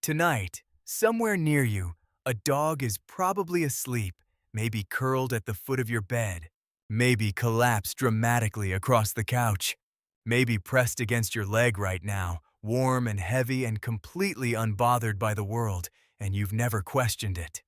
Tonight, somewhere near you, a dog is probably asleep, maybe curled at the foot of your bed, maybe collapsed dramatically across the couch, maybe pressed against your leg right now, warm and heavy and completely unbothered by the world, and you've never questioned it.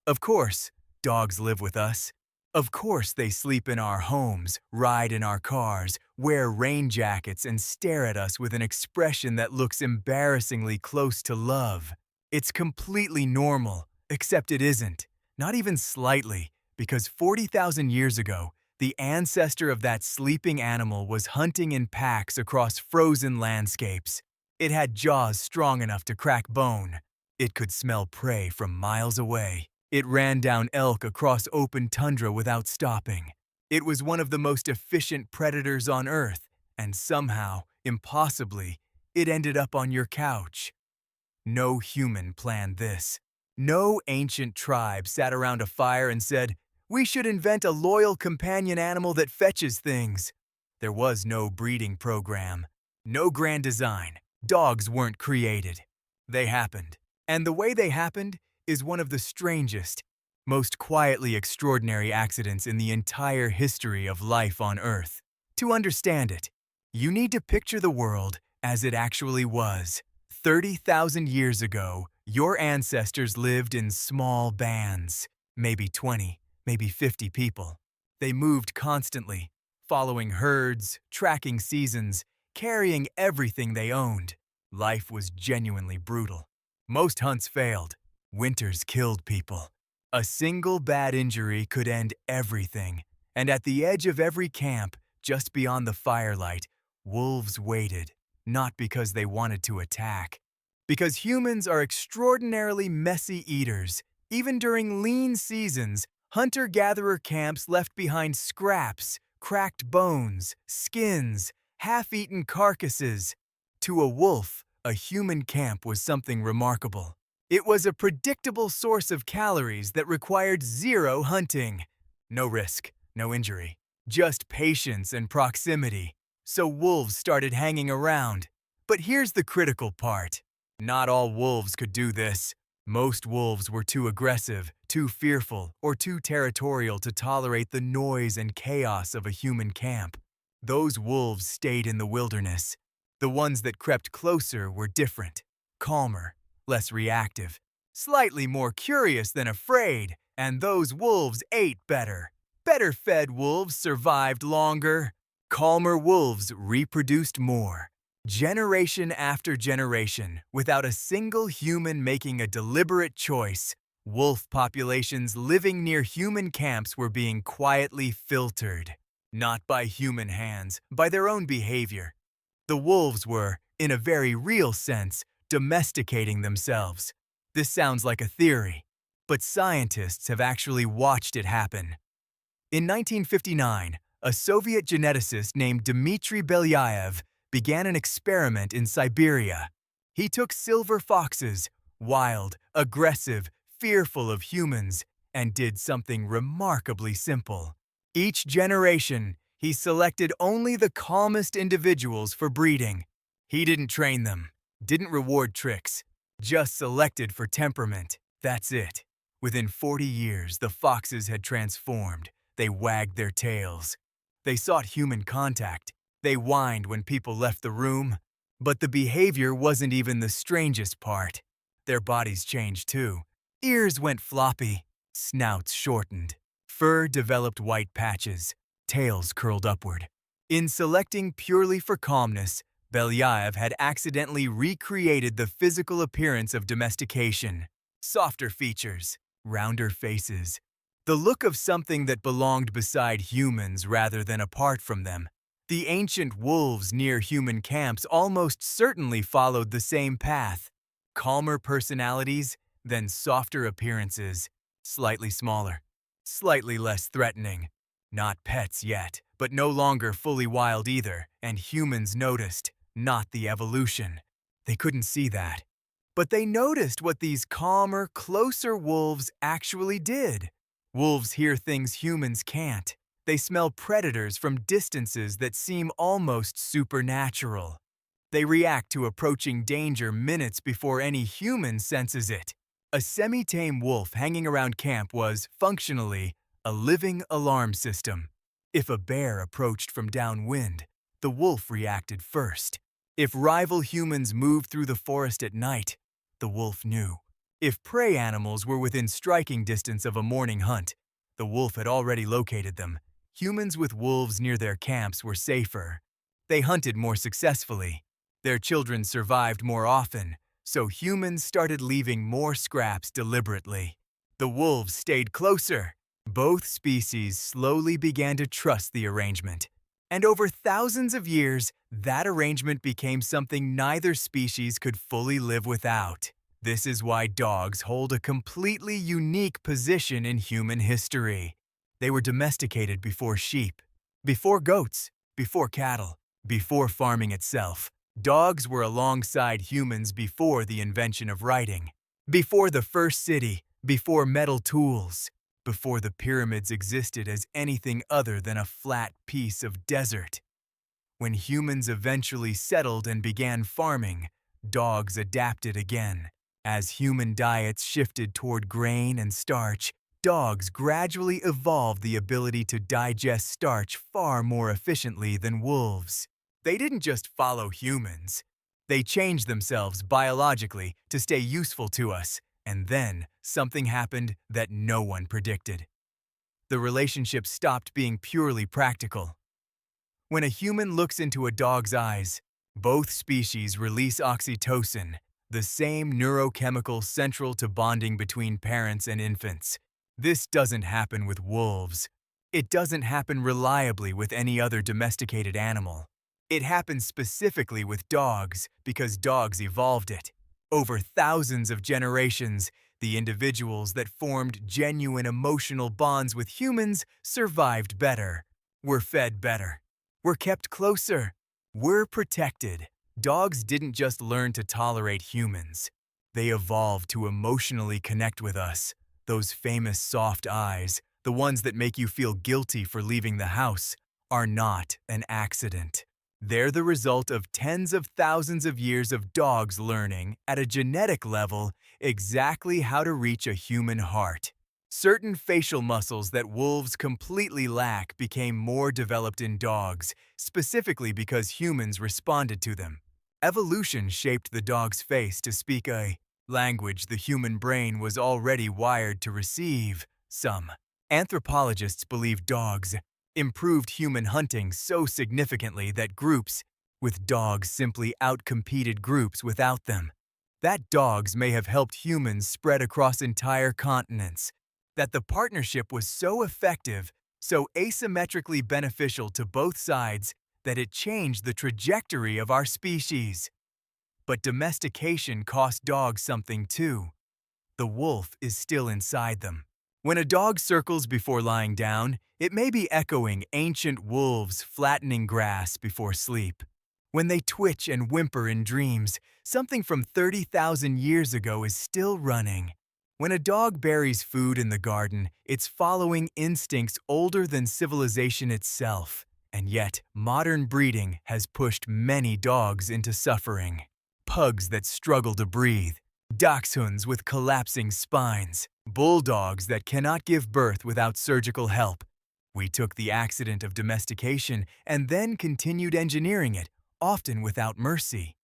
Of course, dogs live with us. Of course, they sleep in our homes, ride in our cars, wear rain jackets, and stare at us with an expression that looks embarrassingly close to love. It's completely normal, except it isn't. Not even slightly, because 40,000 years ago, the ancestor of that sleeping animal was hunting in packs across frozen landscapes. It had jaws strong enough to crack bone. It could smell prey from miles away. It ran down elk across open tundra without stopping. It was one of the most efficient predators on Earth, and somehow, impossibly, it ended up on your couch. No human planned this. No ancient tribe sat around a fire and said, "We should invent a loyal companion animal that fetches things." There was no breeding program, no grand design. Dogs weren't created. They happened. And the way they happened is one of the strangest, most quietly extraordinary accidents in the entire history of life on Earth. To understand it, you need to picture the world as it actually was. 30,000 years ago, your ancestors lived in small bands, maybe 20, maybe 50 people. They moved constantly, following herds, tracking seasons, carrying everything they owned. Life was genuinely brutal. Most hunts failed. Winters killed people. A single bad injury could end everything. And at the edge of every camp, just beyond the firelight, wolves waited, not because they wanted to attack. Because humans are extraordinarily messy eaters. Even during lean seasons, hunter-gatherer camps left behind scraps, cracked bones, skins, half-eaten carcasses. To a wolf, a human camp was something remarkable. It was a predictable source of calories that required zero hunting. No risk, no injury, just patience and proximity. So wolves started hanging around. But here's the critical part. Not all wolves could do this. Most wolves were too aggressive, too fearful, or too territorial to tolerate the noise and chaos of a human camp. Those wolves stayed in the wilderness. The ones that crept closer were different, calmer, less reactive, slightly more curious than afraid, and those wolves ate better. Better-fed wolves survived longer. Calmer wolves reproduced more. Generation after generation, without a single human making a deliberate choice, wolf populations living near human camps were being quietly filtered. Not by human hands, by their own behavior. The wolves were, in a very real sense, domesticating themselves. This sounds like a theory, but scientists have actually watched it happen. In 1959, a Soviet geneticist named Dmitry Belyaev began an experiment in Siberia. He took silver foxes, wild, aggressive, fearful of humans, and did something remarkably simple. Each generation, he selected only the calmest individuals for breeding. He didn't train them, didn't reward tricks, just selected for temperament. That's it. Within 40 years, the foxes had transformed. They wagged their tails. They sought human contact. They whined when people left the room. But the behavior wasn't even the strangest part. Their bodies changed too. Ears went floppy, snouts shortened, fur developed white patches, tails curled upward. In selecting purely for calmness, Belyaev had accidentally recreated the physical appearance of domestication. Softer features, rounder faces. The look of something that belonged beside humans rather than apart from them. The ancient wolves near human camps almost certainly followed the same path. Calmer personalities, then softer appearances. Slightly smaller, slightly less threatening. Not pets yet, but no longer fully wild either, and humans noticed, not the evolution. They couldn't see that. But they noticed what these calmer, closer wolves actually did. Wolves hear things humans can't. They smell predators from distances that seem almost supernatural. They react to approaching danger minutes before any human senses it. A semi-tame wolf hanging around camp was, functionally, a living alarm system. If a bear approached from downwind, the wolf reacted first. If rival humans moved through the forest at night, the wolf knew. If prey animals were within striking distance of a morning hunt, the wolf had already located them. Humans with wolves near their camps were safer. They hunted more successfully. Their children survived more often, so humans started leaving more scraps deliberately. The wolves stayed closer. Both species slowly began to trust the arrangement. And over thousands of years, that arrangement became something neither species could fully live without. This is why dogs hold a completely unique position in human history. They were domesticated before sheep, before goats, before cattle, before farming itself. Dogs were alongside humans before the invention of writing, before the first city, before metal tools, before the pyramids existed as anything other than a flat piece of desert. When humans eventually settled and began farming, dogs adapted again. As human diets shifted toward grain and starch, dogs gradually evolved the ability to digest starch far more efficiently than wolves. They didn't just follow humans. They changed themselves biologically to stay useful to us, and then something happened that no one predicted. The relationship stopped being purely practical. When a human looks into a dog's eyes, both species release oxytocin, the same neurochemical central to bonding between parents and infants. This doesn't happen with wolves. It doesn't happen reliably with any other domesticated animal. It happens specifically with dogs because dogs evolved it. Over thousands of generations, the individuals that formed genuine emotional bonds with humans survived better, were fed better, were kept closer, were protected. Dogs didn't just learn to tolerate humans. They evolved to emotionally connect with us. Those famous soft eyes, the ones that make you feel guilty for leaving the house, are not an accident. They're the result of tens of thousands of years of dogs learning, at a genetic level, exactly how to reach a human heart. Certain facial muscles that wolves completely lack became more developed in dogs, specifically because humans responded to them. Evolution shaped the dog's face to speak a language the human brain was already wired to receive. Some anthropologists believe dogs improved human hunting so significantly that groups with dogs simply outcompeted groups without them. That dogs may have helped humans spread across entire continents. That the partnership was so effective, so asymmetrically beneficial to both sides, that it changed the trajectory of our species. But domestication cost dogs something too. The wolf is still inside them. When a dog circles before lying down, it may be echoing ancient wolves flattening grass before sleep. When they twitch and whimper in dreams, something from 30,000 years ago is still running. When a dog buries food in the garden, it's following instincts older than civilization itself. And yet, modern breeding has pushed many dogs into suffering. Pugs that struggle to breathe, dachshunds with collapsing spines, bulldogs that cannot give birth without surgical help. We took the accident of domestication and then continued engineering it, often without mercy.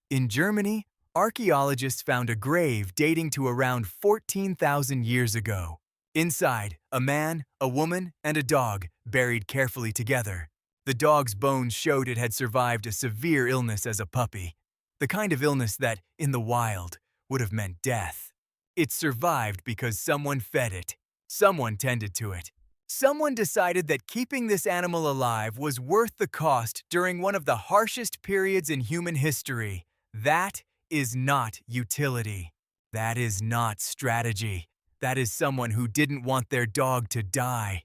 In Germany, archaeologists found a grave dating to around 14,000 years ago. Inside, a man, a woman, and a dog, buried carefully together. The dog's bones showed it had survived a severe illness as a puppy, the kind of illness that, in the wild, would have meant death. It survived because someone fed it, someone tended to it. Someone decided that keeping this animal alive was worth the cost during one of the harshest periods in human history. That is not utility. That is not strategy. That is someone who didn't want their dog to die.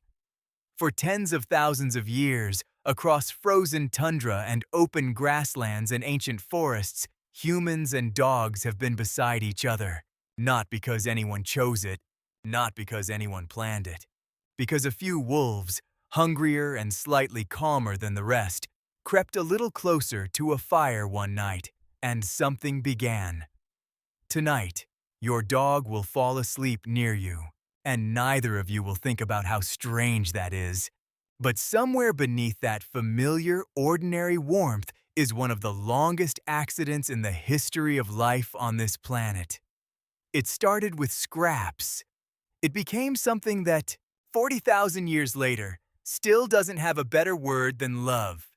For tens of thousands of years, across frozen tundra and open grasslands and ancient forests, humans and dogs have been beside each other. Not because anyone chose it, not because anyone planned it. Because a few wolves, hungrier and slightly calmer than the rest, crept a little closer to a fire one night, and something began. Tonight, your dog will fall asleep near you, and neither of you will think about how strange that is. But somewhere beneath that familiar, ordinary warmth is one of the longest accidents in the history of life on this planet. It started with scraps. It became something that, 40,000 years later, still doesn't have a better word than love.